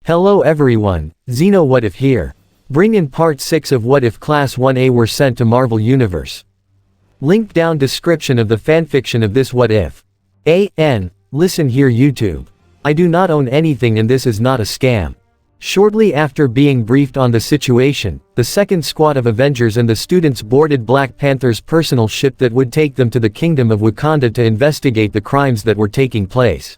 Hello everyone, Xeno What If here. Bring in part 6 of What If Class 1A were sent to Marvel Universe. Link down description of the fanfiction of this What If. Listen here YouTube. I do not own anything and this is not a scam. Shortly after being briefed on the situation, the second squad of Avengers and the students boarded Black Panther's personal ship that would take them to the kingdom of Wakanda to investigate the crimes that were taking place.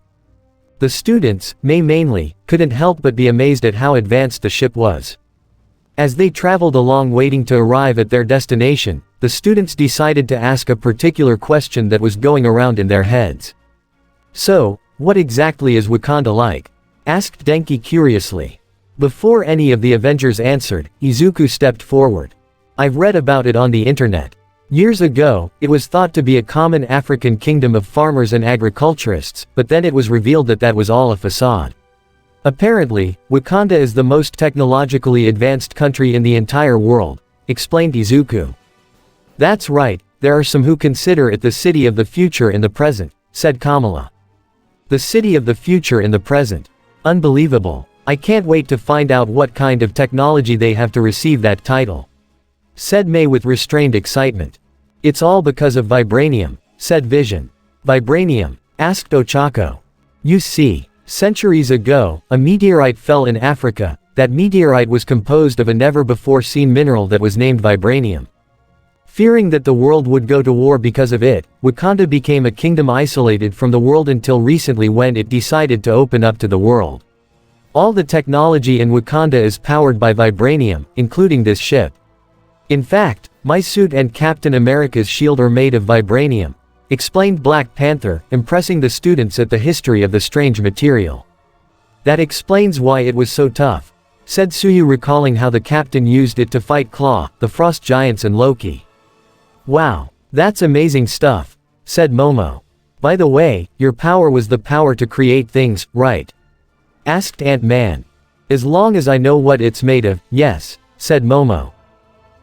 The students, mainly, couldn't help but be amazed at how advanced the ship was. As they traveled along waiting to arrive at their destination, the students decided to ask a particular question that was going around in their heads. So, what exactly is Wakanda like? Asked Denki curiously. Before any of the Avengers answered, Izuku stepped forward. I've read about it on the internet. Years ago, it was thought to be a common African kingdom of farmers and agriculturists, but then it was revealed that that was all a facade. Apparently, Wakanda is the most technologically advanced country in the entire world, explained Izuku. That's right, there are some who consider it the city of the future in the present, said Kamala. The city of the future in the present. Unbelievable. I can't wait to find out what kind of technology they have to receive that title, said May with restrained excitement. It's all because of vibranium, said Vision. Vibranium? Asked Ochako. You see, centuries ago, a meteorite fell in Africa. That meteorite was composed of a never-before-seen mineral that was named vibranium. Fearing that the world would go to war because of it, Wakanda became a kingdom isolated from the world until recently when it decided to open up to the world. All the technology in Wakanda is powered by vibranium, including this ship. In fact, my suit and Captain America's shield are made of vibranium, explained Black Panther, impressing the students at the history of the strange material. That explains why it was so tough, said Suyu, recalling how the captain used it to fight Claw, the frost giants, and Loki. Wow, that's amazing stuff, said Momo. By the way, your power was the power to create things, right? Asked Ant-Man. As long as I know what it's made of, yes, said Momo.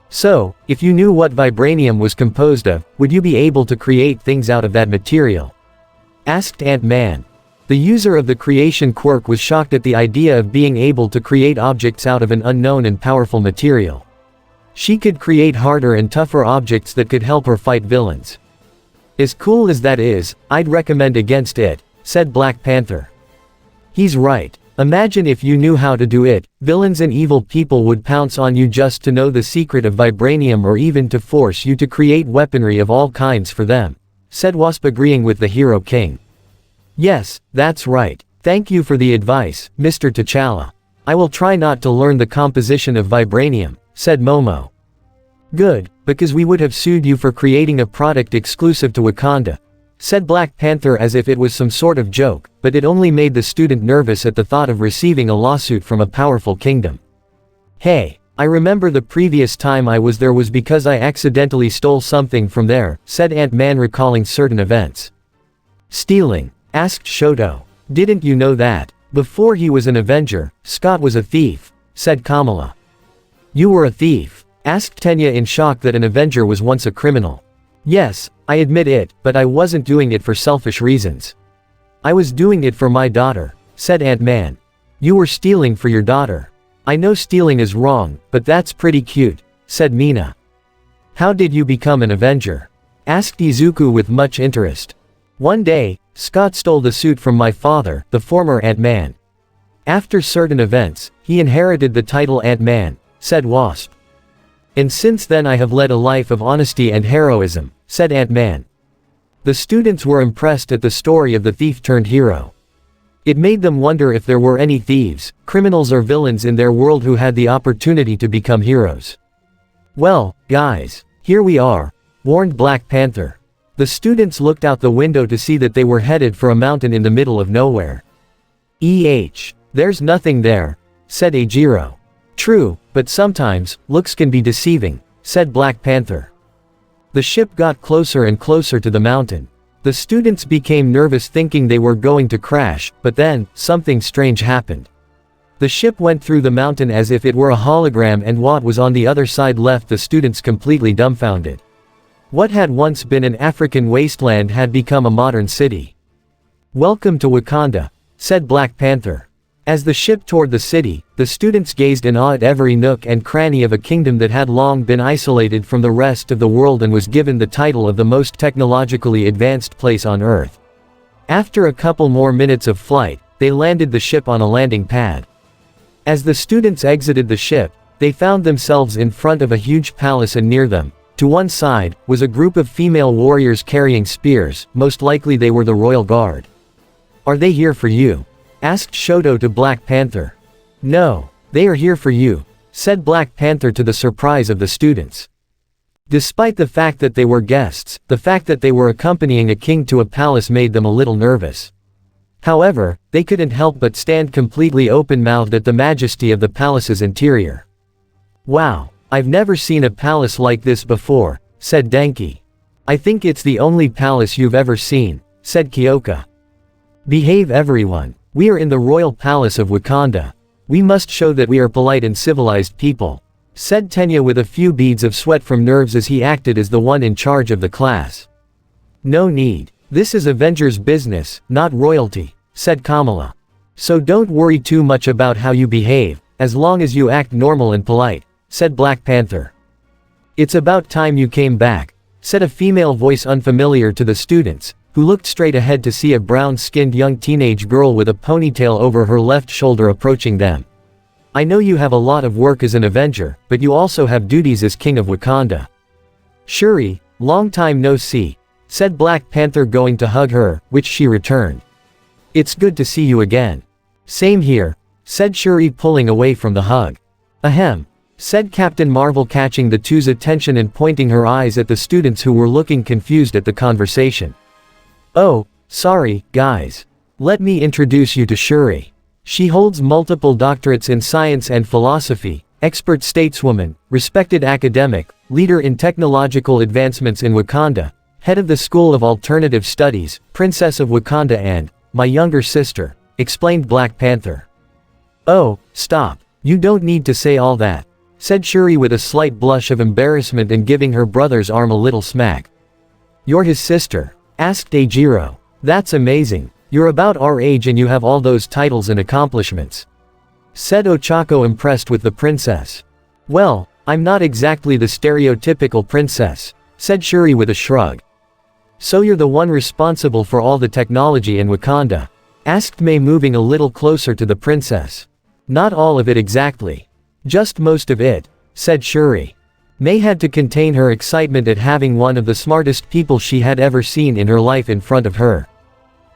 So, if you knew what vibranium was composed of, would you be able to create things out of that material? Asked Ant-Man. The user of the creation quirk was shocked at the idea of being able to create objects out of an unknown and powerful material. She could create harder and tougher objects that could help her fight villains. As cool as that is, I'd recommend against it, said Black Panther. He's right. Imagine if you knew how to do it, villains and evil people would pounce on you just to know the secret of vibranium or even to force you to create weaponry of all kinds for them, said Wasp, agreeing with the Hero King. Yes, that's right. Thank you for the advice, Mr. T'Challa. I will try not to learn the composition of vibranium, said Momo. Good, because we would have sued you for creating a product exclusive to Wakanda, said Black Panther as if it was some sort of joke, but it only made the student nervous at the thought of receiving a lawsuit from a powerful kingdom. Hey, I remember the previous time I was there was because I accidentally stole something from there, said Ant-Man, recalling certain events. Stealing? Asked Shoto. Didn't you know that? Before he was an Avenger, Scott was a thief, said Kamala. You were a thief? Asked Tenya in shock that an Avenger was once a criminal. Yes, I admit it, but I wasn't doing it for selfish reasons. I was doing it for my daughter, said Ant-Man. You were stealing for your daughter. I know stealing is wrong, but that's pretty cute, said Mina. How did you become an Avenger? Asked Izuku with much interest. One day, Scott stole the suit from my father, the former Ant-Man. After certain events, he inherited the title Ant-Man, said Wasp. And since then I have led a life of honesty and heroism, said Ant-Man. The students were impressed at the story of the thief-turned-hero. It made them wonder if there were any thieves, criminals or villains in their world who had the opportunity to become heroes. Well, guys, here we are, warned Black Panther. The students looked out the window to see that they were headed for a mountain in the middle of nowhere. There's nothing there, said Eijiro. True, but sometimes, looks can be deceiving, said Black Panther. The ship got closer and closer to the mountain. The students became nervous thinking they were going to crash, but then, something strange happened. The ship went through the mountain as if it were a hologram, and what was on the other side left the students completely dumbfounded. What had once been an African wasteland had become a modern city. Welcome to Wakanda, said Black Panther. As the ship toured the city, the students gazed in awe at every nook and cranny of a kingdom that had long been isolated from the rest of the world and was given the title of the most technologically advanced place on Earth. After a couple more minutes of flight, they landed the ship on a landing pad. As the students exited the ship, they found themselves in front of a huge palace, and near them, to one side, was a group of female warriors carrying spears. Most likely they were the royal guard. "Are they here for you?" asked Shoto to Black Panther. "No, they are here for you," said Black Panther, to the surprise of the students. Despite the fact that they were guests, the fact that they were accompanying a king to a palace made them a little nervous. However, they couldn't help but stand completely open-mouthed at the majesty of the palace's interior. "Wow, I've never seen a palace like this before," said Denki. "I think it's the only palace you've ever seen," said Kyoka. "Behave, everyone. We are in the royal palace of Wakanda. We must show that we are polite and civilized people," said Tenya with a few beads of sweat from nerves as he acted as the one in charge of the class. "No need. This is Avengers business, not royalty," said Kamala. "So don't worry too much about how you behave, as long as you act normal and polite," said Black Panther. "It's about time you came back," said a female voice unfamiliar to the students, who looked straight ahead to see a brown-skinned young teenage girl with a ponytail over her left shoulder approaching them. "I know you have a lot of work as an Avenger, but you also have duties as King of Wakanda." "Shuri, long time no see," said Black Panther, going to hug her, which she returned. "It's good to see you again." "Same here," said Shuri, pulling away from the hug. "Ahem," said Captain Marvel, catching the two's attention and pointing her eyes at the students who were looking confused at the conversation. "Oh, sorry, guys. Let me introduce you to Shuri. She holds multiple doctorates in science and philosophy, expert stateswoman, respected academic, leader in technological advancements in Wakanda, head of the School of Alternative Studies, Princess of Wakanda, and my younger sister," explained Black Panther. "Oh, stop. You don't need to say all that," said Shuri with a slight blush of embarrassment and giving her brother's arm a little smack. "You're his sister?" asked Eijiro. "That's amazing. You're about our age and you have all those titles and accomplishments," said Ochako, impressed with the princess. "Well, I'm not exactly the stereotypical princess," said Shuri with a shrug. "So you're the one responsible for all the technology in Wakanda?" asked May, moving a little closer to the princess. "Not all of it exactly. Just most of it," said Shuri. May had to contain her excitement at having one of the smartest people she had ever seen in her life in front of her.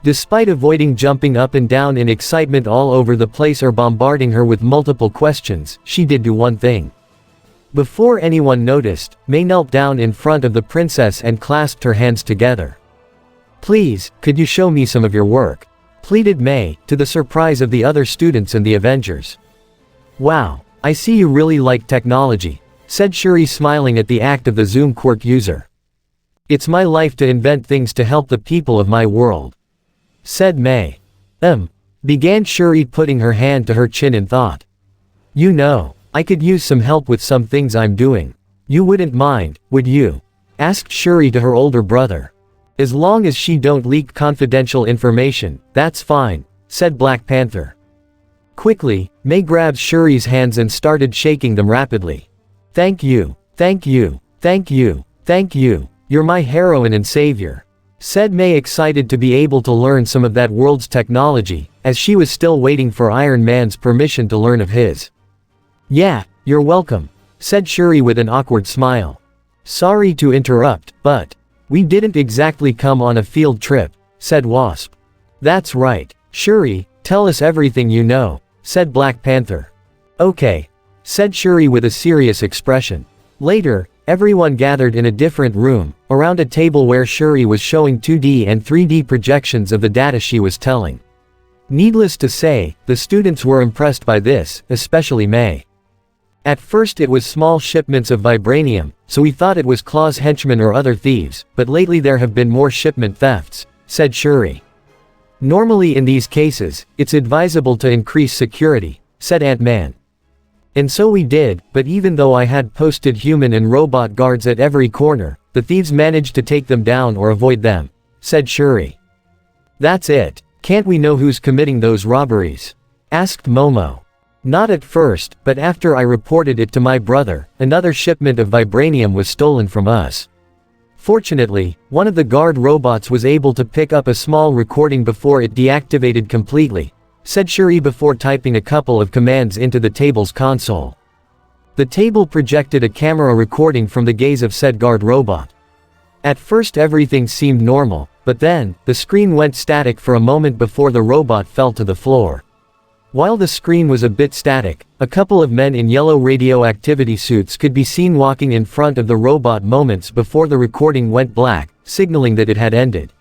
Despite avoiding jumping up and down in excitement all over the place or bombarding her with multiple questions, she did do one thing. Before anyone noticed, May knelt down in front of the princess and clasped her hands together. "Please, could you show me some of your work?" pleaded May, to the surprise of the other students and the Avengers. "Wow, I see you really like technology," said Shuri, smiling at the act of the Zoom quirk user. "It's my life to invent things to help the people of my world," said May. Began Shuri, putting her hand to her chin in thought. "You know, I could use some help with some things I'm doing. You wouldn't mind, would you?" asked Shuri to her older brother. "As long as she don't leak confidential information, that's fine," said Black Panther. Quickly, May grabbed Shuri's hands and started shaking them rapidly. "Thank you, thank you, thank you, thank you. You're my heroine and savior," said May, excited to be able to learn some of that world's technology, as she was still waiting for Iron Man's permission to learn of his. "Yeah, you're welcome," said Shuri with an awkward smile. "Sorry to interrupt, but we didn't exactly come on a field trip," said Wasp. "That's right, Shuri, tell us everything you know," said Black Panther. "Okay," said Shuri with a serious expression. Later, everyone gathered in a different room, around a table where Shuri was showing 2D and 3D projections of the data she was telling. Needless to say, the students were impressed by this, especially May. "At first it was small shipments of vibranium, so we thought it was Claw's henchmen or other thieves, but lately there have been more shipment thefts," said Shuri. "Normally in these cases, it's advisable to increase security," said Ant-Man. "And so we did, but even though I had posted human and robot guards at every corner, the thieves managed to take them down or avoid them," said Shuri. "That's it. Can't we know who's committing those robberies?" asked Momo. Not at first, but after I reported it to my brother, another shipment of vibranium was stolen from us. Fortunately, one of the guard robots was able to pick up a small recording before it deactivated completely, said Shuri before typing a couple of commands into the table's console. The table projected a camera recording from the gaze of said guard robot. At first everything seemed normal, but then, the screen went static for a moment before the robot fell to the floor. While the screen was a bit static, a couple of men in yellow radioactivity suits could be seen walking in front of the robot moments before the recording went black, signaling that it had ended.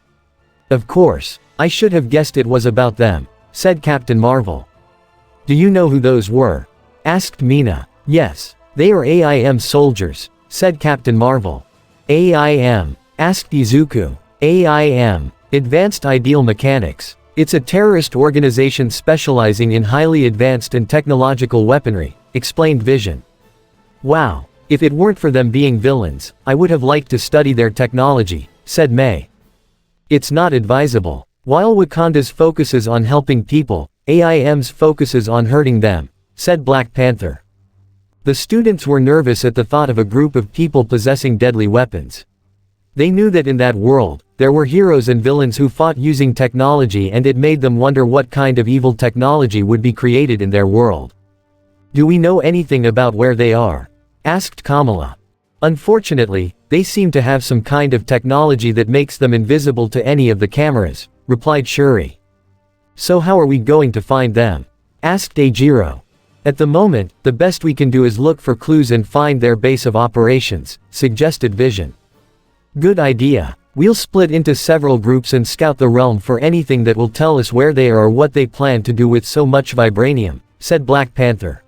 Of course, I should have guessed it was about them, said Captain Marvel. Do you know who those were? Asked Mina. Yes, they are AIM soldiers, said Captain Marvel. AIM? Asked Izuku. AIM, Advanced Ideal Mechanics. It's a terrorist organization specializing in highly advanced and technological weaponry, explained Vision. Wow, if it weren't for them being villains, I would have liked to study their technology, said May. It's not advisable. While Wakanda's focuses on helping people, AIM's focuses on hurting them, said Black Panther. The students were nervous at the thought of a group of people possessing deadly weapons. They knew that in that world, there were heroes and villains who fought using technology, and it made them wonder what kind of evil technology would be created in their world. Do we know anything about where they are? Asked Kamala. Unfortunately, they seem to have some kind of technology that makes them invisible to any of the cameras, replied Shuri. So how are we going to find them? Asked Eijiro. At the moment, the best we can do is look for clues and find their base of operations, suggested Vision. Good idea. We'll split into several groups and scout the realm for anything that will tell us where they are or what they plan to do with so much vibranium, said Black Panther.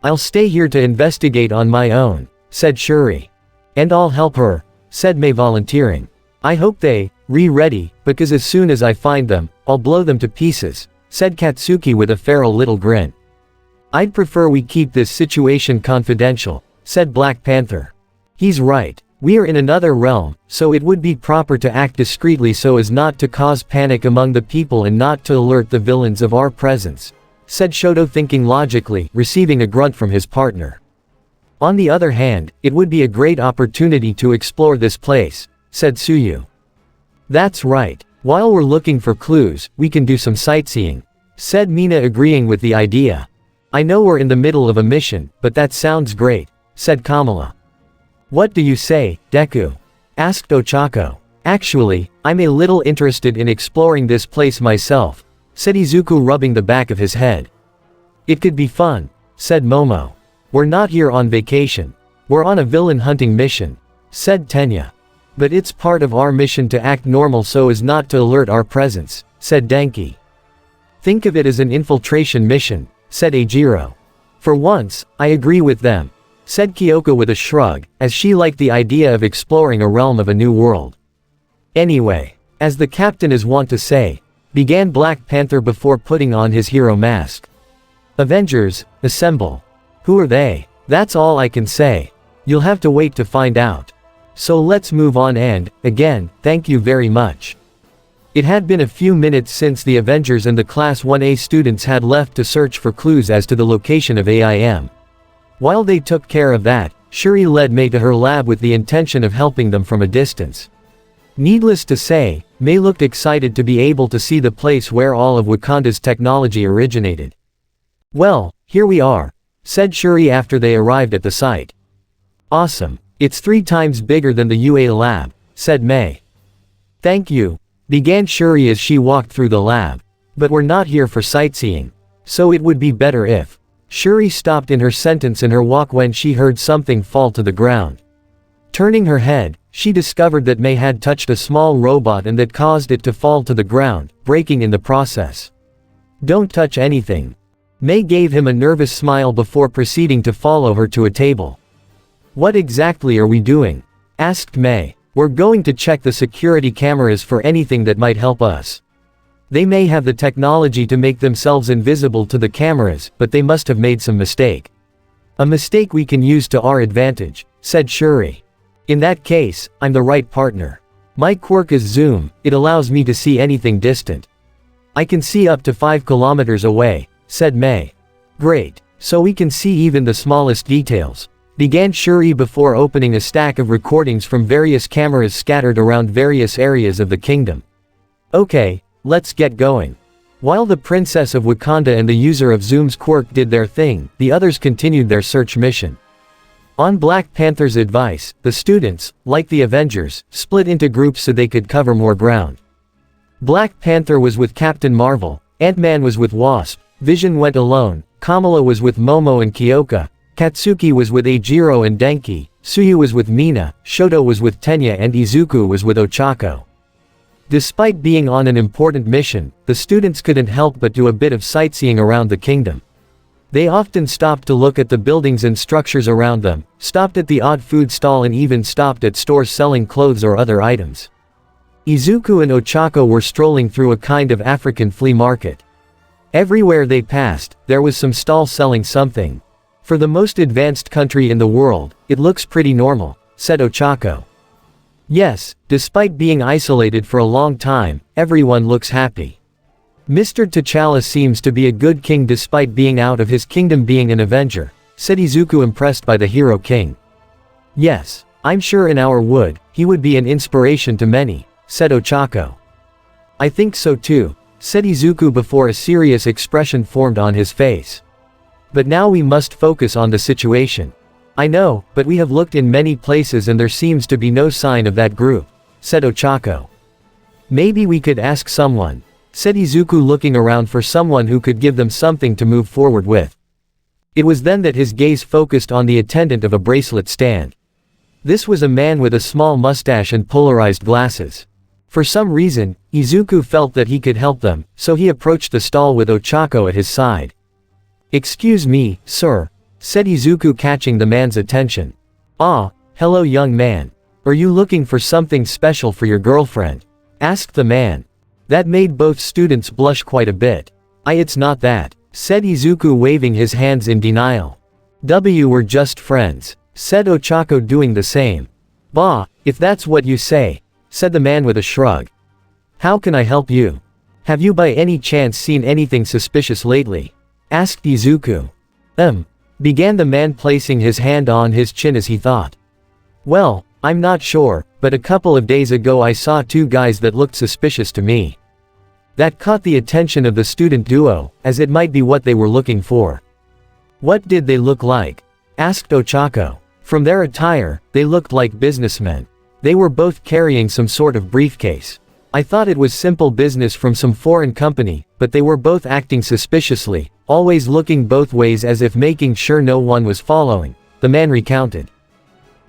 I'll stay here to investigate on my own, said Shuri. And I'll help her, said May, volunteering. I hope they ready, because as soon as I find them, I'll blow them to pieces, said Katsuki with a feral little grin. I'd prefer we keep this situation confidential, said Black Panther. He's right. We are in another realm, so it would be proper to act discreetly so as not to cause panic among the people and not to alert the villains of our presence, said Shoto, thinking logically, receiving a grunt from his partner. On the other hand, it would be a great opportunity to explore this place, said Tsuyu. That's right. While we're looking for clues, we can do some sightseeing, said Mina, agreeing with the idea. I know we're in the middle of a mission, but that sounds great, said Kamala. What do you say, Deku? Asked Ochako. Actually, I'm a little interested in exploring this place myself, said Izuku, rubbing the back of his head. It could be fun, said Momo. We're not here on vacation. We're on a villain hunting mission, said Tenya. But it's part of our mission to act normal so as not to alert our presence, said Denki. Think of it as an infiltration mission, said Eijiro. For once, I agree with them, said Kyoko with a shrug, as she liked the idea of exploring a realm of a new world. Anyway, as the captain is wont to say, began Black Panther before putting on his hero mask. Avengers, assemble. Who are they? That's all I can say. You'll have to wait to find out. So let's move on and, again, thank you very much. It had been a few minutes since the Avengers and the Class 1A students had left to search for clues as to the location of AIM. While they took care of that, Shuri led May to her lab with the intention of helping them from a distance. Needless to say, May looked excited to be able to see the place where all of Wakanda's technology originated. Well, here we are, said Shuri after they arrived at the site. Awesome. It's 3 times bigger than the UA lab, said May. Thank you, began Shuri as she walked through the lab. But we're not here for sightseeing. So it would be better if. Shuri stopped in her sentence in her walk when she heard something fall to the ground. Turning her head, she discovered that May had touched a small robot and that caused it to fall to the ground, breaking in the process. Don't touch anything. May gave him a nervous smile before proceeding to follow her to a table. What exactly are we doing? Asked May. We're going to check the security cameras for anything that might help us. They may have the technology to make themselves invisible to the cameras, but they must have made some mistake. A mistake we can use to our advantage, said Shuri. In that case, I'm the right partner. My quirk is zoom, it allows me to see anything distant. I can see up to 5 kilometers away, said May. Great. So we can see even the smallest details, began Shuri before opening a stack of recordings from various cameras scattered around various areas of the kingdom. Okay, let's get going. While the Princess of Wakanda and the user of Zoom's quirk did their thing, the others continued their search mission. On Black Panther's advice, the students, like the Avengers, split into groups so they could cover more ground. Black Panther was with Captain Marvel, Ant-Man was with Wasp, Vision went alone, Kamala was with Momo and Kyoka, Katsuki was with Eijiro and Denki, Suyu was with Mina, Shoto was with Tenya and Izuku was with Ochako. Despite being on an important mission, the students couldn't help but do a bit of sightseeing around the kingdom. They often stopped to look at the buildings and structures around them, stopped at the odd food stall and even stopped at stores selling clothes or other items. Izuku and Ochako were strolling through a kind of African flea market. Everywhere they passed, there was some stall selling something. For the most advanced country in the world, it looks pretty normal, said Ochako. Yes, despite being isolated for a long time, everyone looks happy. Mr. T'Challa seems to be a good king despite being out of his kingdom being an Avenger, said Izuku impressed by the hero king. Yes, I'm sure in our wood, he would be an inspiration to many, said Ochako. I think so too, said Izuku before a serious expression formed on his face. But now we must focus on the situation. I know, but we have looked in many places and there seems to be no sign of that group, said Ochako. Maybe we could ask someone, said Izuku looking around for someone who could give them something to move forward with. It was then that his gaze focused on the attendant of a bracelet stand. This was a man with a small mustache and polarized glasses. For some reason, Izuku felt that he could help them, so he approached the stall with Ochako at his side. Excuse me, sir, said Izuku catching the man's attention. Ah, hello young man. Are you looking for something special for your girlfriend? Asked the man. That made both students blush quite a bit. It's not that, said Izuku waving his hands in denial. We're just friends, said Ochako doing the same. Bah, if that's what you say, said the man with a shrug. How can I help you? Have you by any chance seen anything suspicious lately? Asked Izuku. Began the man placing his hand on his chin as he thought. Well, I'm not sure, but a couple of days ago I saw two guys that looked suspicious to me. That caught the attention of the student duo, as it might be what they were looking for. What did they look like? Asked Ochako. From their attire, they looked like businessmen. They were both carrying some sort of briefcase. I thought it was simple business from some foreign company, but they were both acting suspiciously, always looking both ways as if making sure no one was following, the man recounted.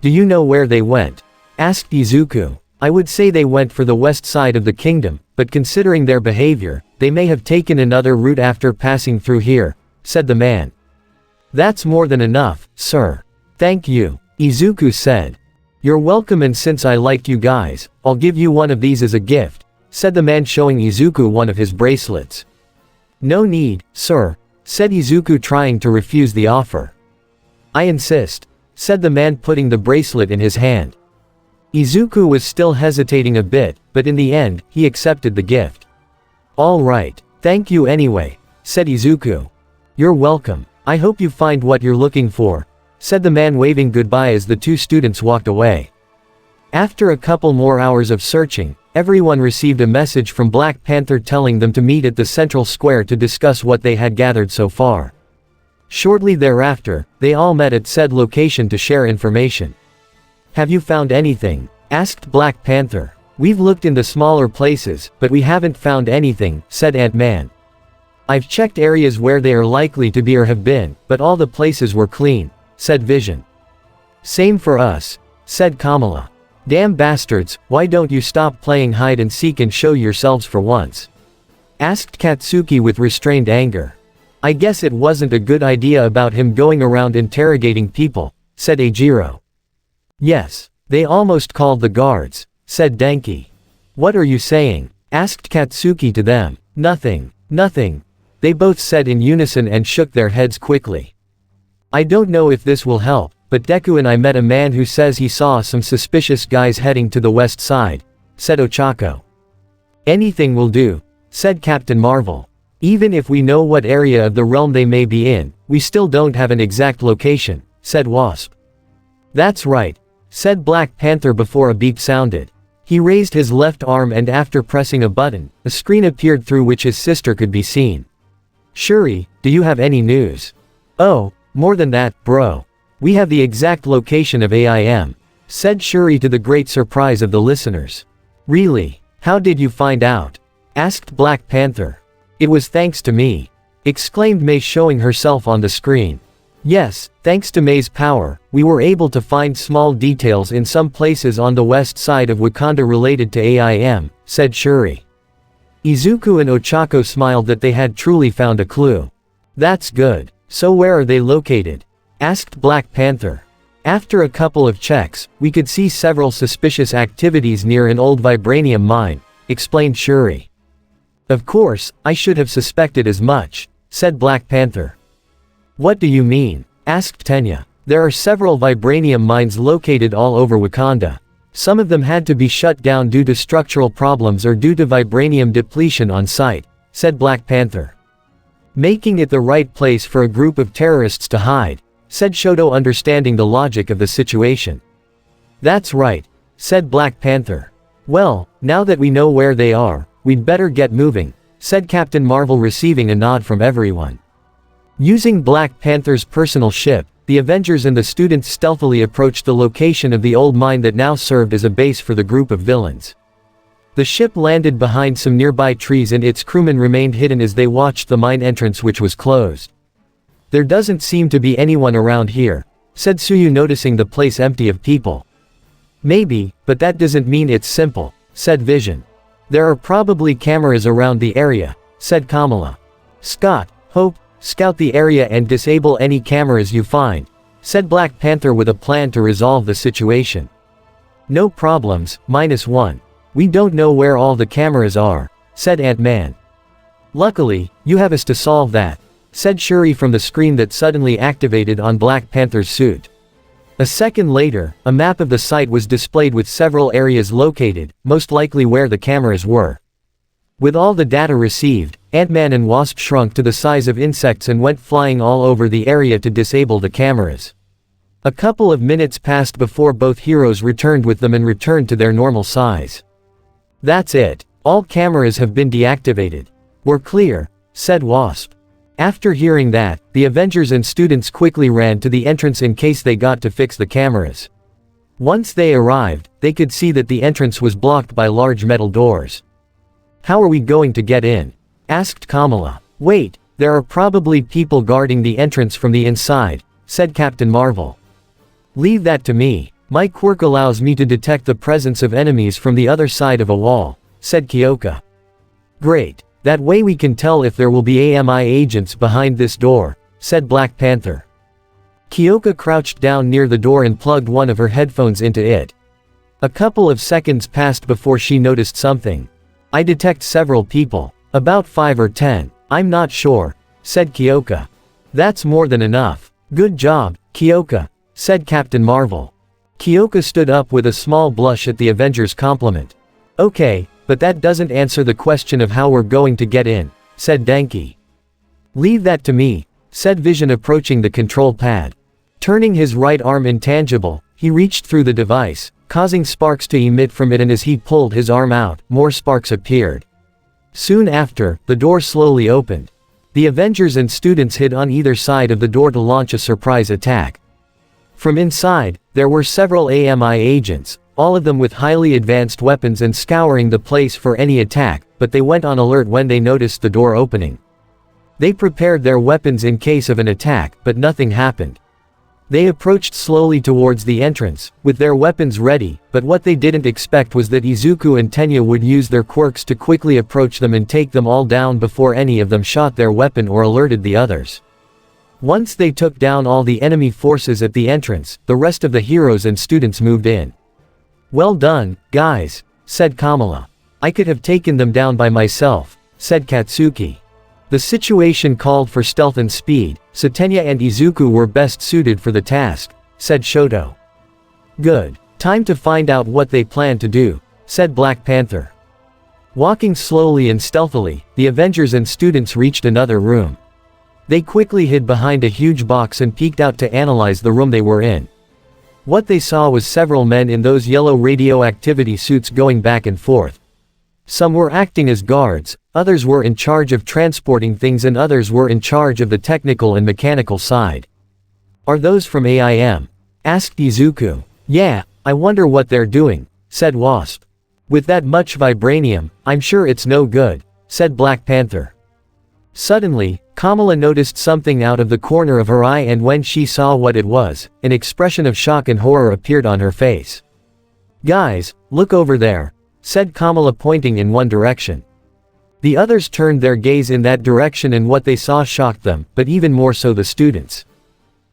Do you know where they went? Asked Izuku. I would say they went for the west side of the kingdom, but considering their behavior, they may have taken another route after passing through here, said the man. That's more than enough, sir. Thank you, Izuku said. You're welcome, and since I liked you guys, I'll give you one of these as a gift, said the man showing Izuku one of his bracelets. No need, sir, said Izuku trying to refuse the offer. I insist, said the man putting the bracelet in his hand. Izuku was still hesitating a bit, but in the end, he accepted the gift. All right, thank you anyway, said Izuku. You're welcome. I hope you find what you're looking for, said the man waving goodbye as the two students walked away. After a couple more hours of searching, everyone received a message from Black Panther telling them to meet at the central square to discuss what they had gathered so far. Shortly thereafter, they all met at said location to share information. Have you found anything? Asked Black Panther. We've looked in the smaller places, but we haven't found anything, said Ant-Man. I've checked areas where they are likely to be or have been, but all the places were clean, said Vision. Same for us, said Kamala. Damn bastards, why don't you stop playing hide and seek and show yourselves for once? Asked Katsuki with restrained anger. I guess it wasn't a good idea about him going around interrogating people, said Eijiro. Yes, they almost called the guards, said Denki. What are you saying? Asked Katsuki to them. Nothing, nothing. They both said in unison and shook their heads quickly. I don't know if this will help, but Deku and I met a man who says he saw some suspicious guys heading to the west side, said Ochako. Anything will do, said Captain Marvel. Even if we know what area of the realm they may be in, we still don't have an exact location, said Wasp. That's right, said Black Panther before a beep sounded. He raised his left arm and after pressing a button, a screen appeared through which his sister could be seen. Shuri, do you have any news? Oh, more than that, bro. We have the exact location of AIM, said Shuri to the great surprise of the listeners. Really? How did you find out? Asked Black Panther. It was thanks to me, exclaimed May, showing herself on the screen. Yes, thanks to May's power, we were able to find small details in some places on the west side of Wakanda related to AIM, said Shuri. Izuku and Ochako smiled that they had truly found a clue. That's good. So where are they located? Asked Black Panther. After a couple of checks, we could see several suspicious activities near an old vibranium mine, explained Shuri. Of course, I should have suspected as much, said Black Panther. What do you mean? Asked Tenya. There are several vibranium mines located all over Wakanda. Some of them had to be shut down due to structural problems or due to vibranium depletion on site, said Black Panther. Making it the right place for a group of terrorists to hide, said Shoto, understanding the logic of the situation. That's right, said Black Panther. Well, now that we know where they are, we'd better get moving, said Captain Marvel, receiving a nod from everyone. Using Black Panther's personal ship, the Avengers and the students stealthily approached the location of the old mine that now served as a base for the group of villains. The ship landed behind some nearby trees and its crewmen remained hidden as they watched the mine entrance, which was closed. There doesn't seem to be anyone around here, said Suyu, noticing the place empty of people. Maybe, but that doesn't mean it's simple, said Vision. There are probably cameras around the area, said Kamala. Scott, Hope, scout the area and disable any cameras you find, said Black Panther with a plan to resolve the situation. No problems, -1. We don't know where all the cameras are, said Ant-Man. Luckily, you have us to solve that, said Shuri from the screen that suddenly activated on Black Panther's suit. A second later, a map of the site was displayed with several areas located, most likely where the cameras were. With all the data received, Ant-Man and Wasp shrunk to the size of insects and went flying all over the area to disable the cameras. A couple of minutes passed before both heroes returned with them and returned to their normal size. That's it. All cameras have been deactivated. We're clear, said Wasp. After hearing that, the Avengers and students quickly ran to the entrance in case they got to fix the cameras. Once they arrived, they could see that the entrance was blocked by large metal doors. How are we going to get in? Asked Kamala. Wait, there are probably people guarding the entrance from the inside, said Captain Marvel. Leave that to me. My quirk allows me to detect the presence of enemies from the other side of a wall, said Kyoka. Great. That way we can tell if there will be AMI agents behind this door, said Black Panther. Kyoka crouched down near the door and plugged one of her headphones into it. A couple of seconds passed before she noticed something. I detect several people. About 5 or 10, I'm not sure, said Kyoka. That's more than enough. Good job, Kyoka, said Captain Marvel. Kyoka stood up with a small blush at the Avengers' compliment. Okay, but that doesn't answer the question of how we're going to get in, said Denki. Leave that to me, said Vision, approaching the control pad. Turning his right arm intangible, he reached through the device, causing sparks to emit from it, and as he pulled his arm out, more sparks appeared. Soon after, the door slowly opened. The Avengers and students hid on either side of the door to launch a surprise attack. From inside, there were several AMI agents, all of them with highly advanced weapons and scouring the place for any attack, but they went on alert when they noticed the door opening. They prepared their weapons in case of an attack, but nothing happened. They approached slowly towards the entrance, with their weapons ready, but what they didn't expect was that Izuku and Tenya would use their quirks to quickly approach them and take them all down before any of them shot their weapon or alerted the others. Once they took down all the enemy forces at the entrance, the rest of the heroes and students moved in. Well done, guys, said Kamala. I could have taken them down by myself, said Katsuki. The situation called for stealth and speed, so Tenya and Izuku were best suited for the task, said Shoto. Good. Time to find out what they plan to do, said Black Panther. Walking slowly and stealthily, the Avengers and students reached another room. They quickly hid behind a huge box and peeked out to analyze the room they were in. What they saw was several men in those yellow radioactivity suits going back and forth. Some were acting as guards, others were in charge of transporting things, and others were in charge of the technical and mechanical side. "Are those from AIM?" asked Izuku. "Yeah, I wonder what they're doing," said Wasp. "With that much vibranium, I'm sure it's no good," said Black Panther. Suddenly, Kamala noticed something out of the corner of her eye, and when she saw what it was, an expression of shock and horror appeared on her face. "Guys, look over there," said Kamala, pointing in one direction. The others turned their gaze in that direction, and what they saw shocked them, but even more so the students.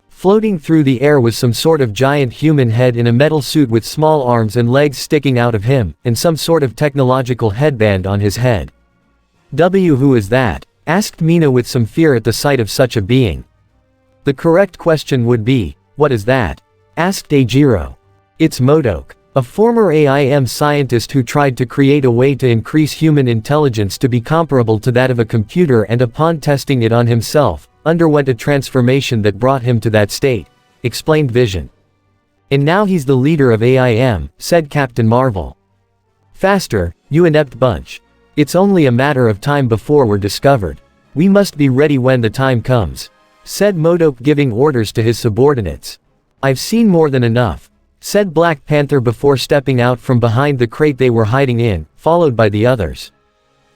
Floating through the air was some sort of giant human head in a metal suit with small arms and legs sticking out of him, and some sort of technological headband on his head. "Who is that?" asked Mina with some fear at the sight of such a being. "The correct question would be, what is that?" asked Eijiro. "It's MODOK, a former AIM scientist who tried to create a way to increase human intelligence to be comparable to that of a computer, and upon testing it on himself, underwent a transformation that brought him to that state," explained Vision. "And now he's the leader of AIM, said Captain Marvel. "Faster, you inept bunch. It's only a matter of time before we're discovered. We must be ready when the time comes," said MODOK, giving orders to his subordinates. "I've seen more than enough," said Black Panther before stepping out from behind the crate they were hiding in, followed by the others.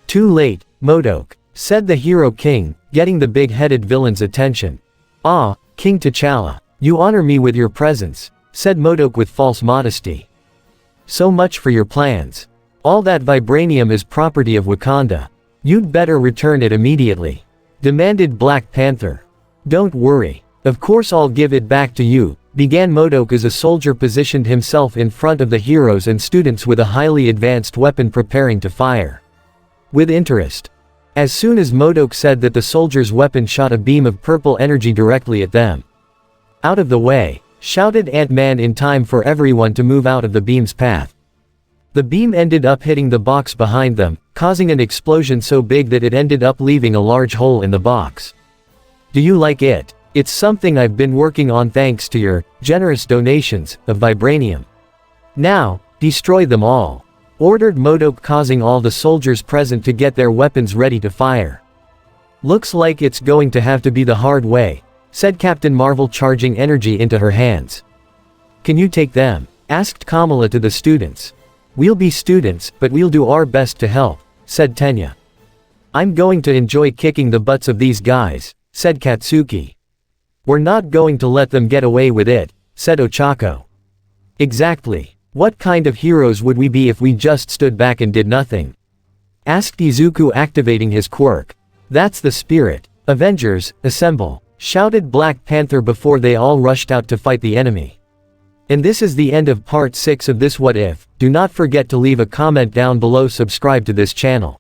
"Too late, MODOK," said the Hero King, getting the big-headed villain's attention. "Ah, King T'Challa, you honor me with your presence," said MODOK with false modesty. "So much for your plans. All that vibranium is property of Wakanda. You'd better return it immediately," demanded Black Panther. "Don't worry. Of course I'll give it back to you," began MODOK as a soldier positioned himself in front of the heroes and students with a highly advanced weapon preparing to fire. With interest. As soon as MODOK said that, the soldier's weapon shot a beam of purple energy directly at them. "Out of the way," shouted Ant-Man in time for everyone to move out of the beam's path. The beam ended up hitting the box behind them, causing an explosion so big that it ended up leaving a large hole in the box. "Do you like it? It's something I've been working on thanks to your generous donations of vibranium. Now, destroy them all," ordered MODOK, causing all the soldiers present to get their weapons ready to fire. "Looks like it's going to have to be the hard way," said Captain Marvel, charging energy into her hands. "Can you take them?" asked Kamala to the students. "We'll be students, but we'll do our best to help," said Tenya. "I'm going to enjoy kicking the butts of these guys," said Katsuki. "We're not going to let them get away with it," said Ochako. "Exactly. What kind of heroes would we be if we just stood back and did nothing?" asked Izuku, activating his quirk. "That's the spirit. Avengers, assemble," shouted Black Panther before they all rushed out to fight the enemy. And this is the end of part 6 of this What If. Do not forget to leave a comment down below, subscribe to this channel.